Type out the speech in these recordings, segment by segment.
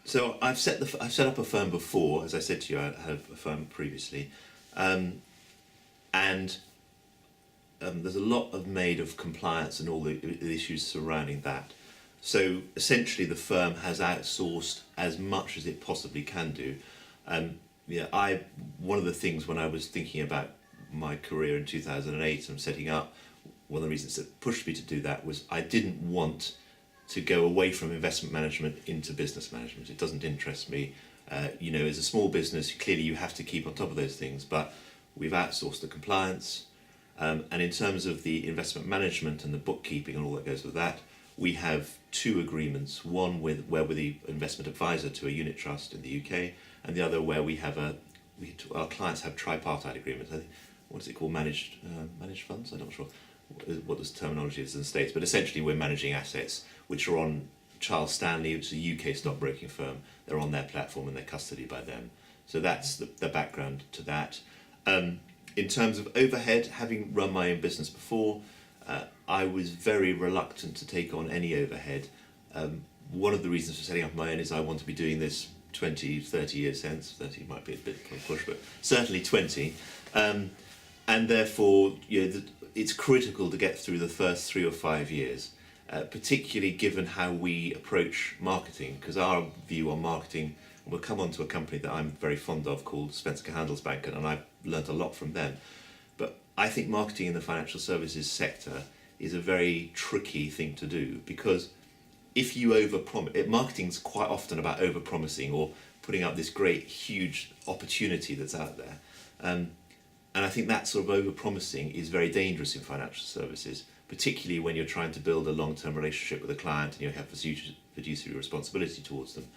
So I've set up a firm before, as I said to you. I had a firm previously, and there's a lot made of compliance and all the issues surrounding that. So essentially, the firm has outsourced as much as it possibly can do. One of the things when I was thinking about my career in 2008 and setting up, one of the reasons that pushed me to do that was I didn't want to go away from investment management into business management. It doesn't interest me. As a small business, clearly you have to keep on top of those things, but we've outsourced the compliance. And in terms of the investment management and the bookkeeping and all that goes with that, we have two agreements. One where we're the investment advisor to a unit trust in the UK, and the other where our clients have tripartite agreements. I think, what is it called? Managed funds? I'm not sure what the terminology is in the States, but essentially we're managing assets which are on Charles Stanley, which is a UK stockbroking firm. They're on their platform and they're custodied by them. So that's the background to that. In terms of overhead, having run my own business before, I was very reluctant to take on any overhead. One of the reasons for setting up my own is I want to be doing this 20, 30 years hence. 30 might be a bit of a push, but certainly 20. And therefore, it's critical to get through the first 3 or 5 years, particularly given how we approach marketing, because our view on marketing, we'll come on to a company that I'm very fond of called Swensen Handelsbanken, and I've learnt a lot from them. But I think marketing in the financial services sector is a very tricky thing to do, because if you overpromise, marketing's quite often about overpromising or putting up this great, huge opportunity that's out there. And I think that sort of overpromising is very dangerous in financial services, particularly when you're trying to build a long-term relationship with a client and you have fiduciary responsibility towards them.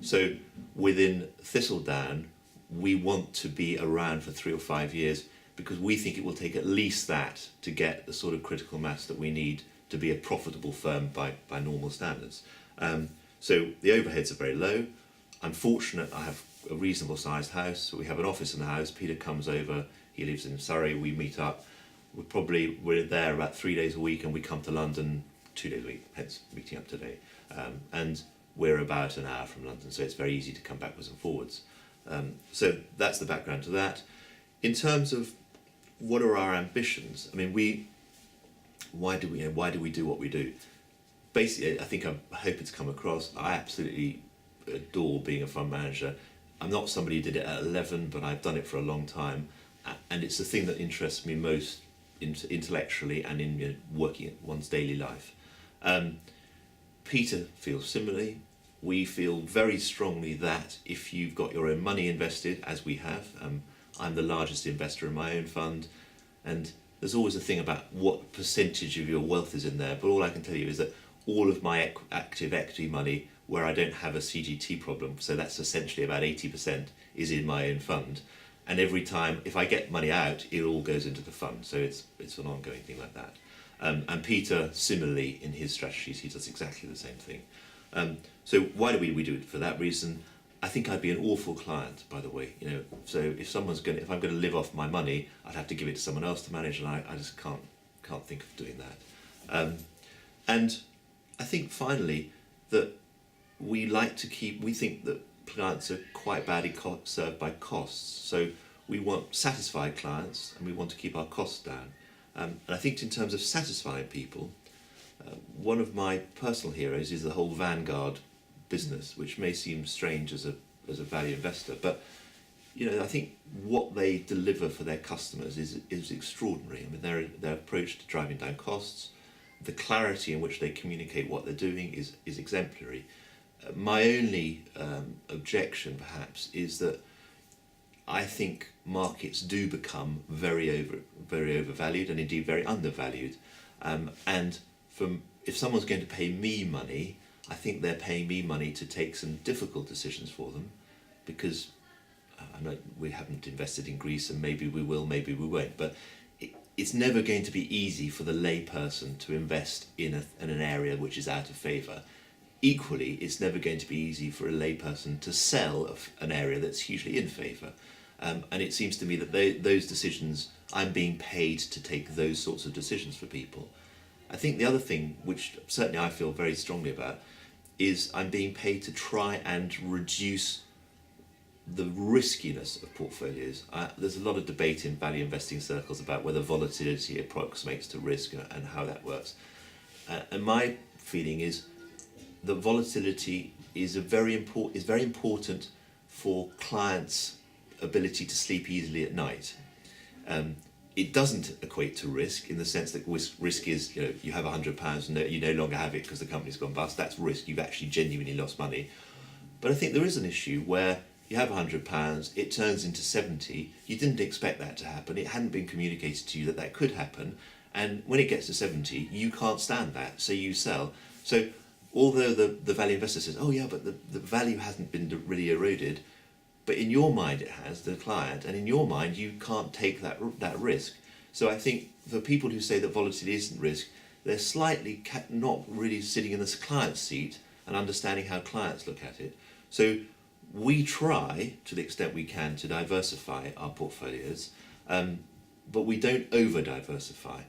So within Thistledown, we want to be around for 3 or 5 years because we think it will take at least that to get the sort of critical mass that we need to be a profitable firm by normal standards. So the overheads are very low. I'm fortunate I have a reasonable sized house. So we have an office in the house. Peter comes over. He lives in Surrey. We meet up. We're there about 3 days a week, and we come to London 2 days a week, hence meeting up today. And we're about an hour from London, so it's very easy to come backwards and forwards. So that's the background to that. In terms of what are our ambitions, I mean, why do we do what we do? Basically, I think I hope it's come across. I absolutely adore being a fund manager. I'm not somebody who did it at 11, but I've done it for a long time, and it's the thing that interests me most intellectually and in working at one's daily life. Peter feels similarly. We feel very strongly that if you've got your own money invested, as we have, I'm the largest investor in my own fund, and there's always a thing about what percentage of your wealth is in there, but all I can tell you is that all of my active equity money, where I don't have a CGT problem, so that's essentially about 80%, is in my own fund. And every time, if I get money out, it all goes into the fund. So it's an ongoing thing like that. And Peter, similarly, in his strategies, he does exactly the same thing. So why do we do it? For that reason. I think I'd be an awful client, by the way. So if I'm going to live off my money, I'd have to give it to someone else to manage, and I just can't think of doing that. And I think finally that we think that clients are quite badly served by costs. So we want satisfied clients, and we want to keep our costs down. And I think in terms of satisfying people, one of my personal heroes is the whole Vanguard business, which may seem strange as a value investor, but I think what they deliver for their customers is extraordinary. I mean, their approach to driving down costs, the clarity in which they communicate what they're doing is exemplary. My only objection, perhaps, is that I think markets do become very overvalued and indeed very undervalued. And if someone's going to pay me money, I think they're paying me money to take some difficult decisions for them, because I know we haven't invested in Greece, and maybe we will, maybe we won't. But it's never going to be easy for the lay person to invest in an area which is out of favour. Equally, it's never going to be easy for a layperson to sell an area that's hugely in favour. And it seems to me that those decisions, I'm being paid to take those sorts of decisions for people. I think the other thing, which certainly I feel very strongly about, is I'm being paid to try and reduce the riskiness of portfolios. There's a lot of debate in value investing circles about whether volatility approximates to risk and how that works. And my feeling is that volatility is very important for clients' ability to sleep easily at night. It doesn't equate to risk in the sense that risk is, you have £100 and you no longer have it because the company's gone bust. That's risk. You've actually genuinely lost money. But I think there is an issue where you have £100, it turns into 70. You didn't expect that to happen. It hadn't been communicated to you that that could happen. And when it gets to 70, you can't stand that, so you sell. So although the value investor says, oh yeah, but the value hasn't been really eroded, but in your mind it has, the client, and in your mind you can't take that risk. So I think for people who say that volatility isn't risk, they're slightly not really sitting in the client's seat and understanding how clients look at it. So we try, to the extent we can, to diversify our portfolios, but we don't over-diversify.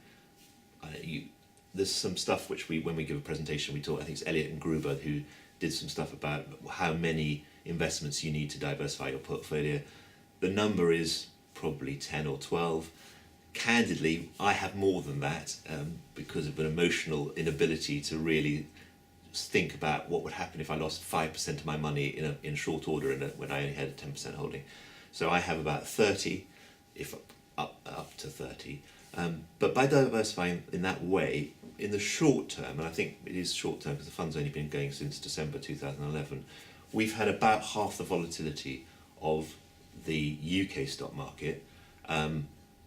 There's some stuff which when we give a presentation, we talk, I think it's Elliot and Gruber who did some stuff about how many investments you need to diversify your portfolio. The number is probably 10 or 12. Candidly, I have more than that because of an emotional inability to really think about what would happen if I lost 5% of my money in short order when I only had a 10% holding. So I have about 30, if up to 30. But by diversifying in that way, in the short term, and I think it is short term because the fund's only been going since December 2011, we've had about half the volatility of the UK stock market,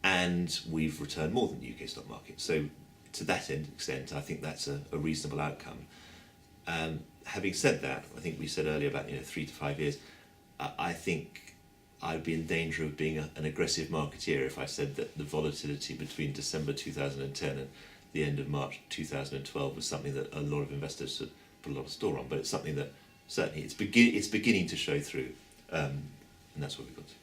and we've returned more than the UK stock market. So to that extent, I think that's a reasonable outcome. Having said that, I think we said earlier about 3 to 5 years, I think I'd be in danger of being an aggressive marketeer if I said that the volatility between December 2010 and the end of March 2012 was something that a lot of investors should put a lot of store on, but it's something that certainly it's beginning to show through, and that's what we've got to.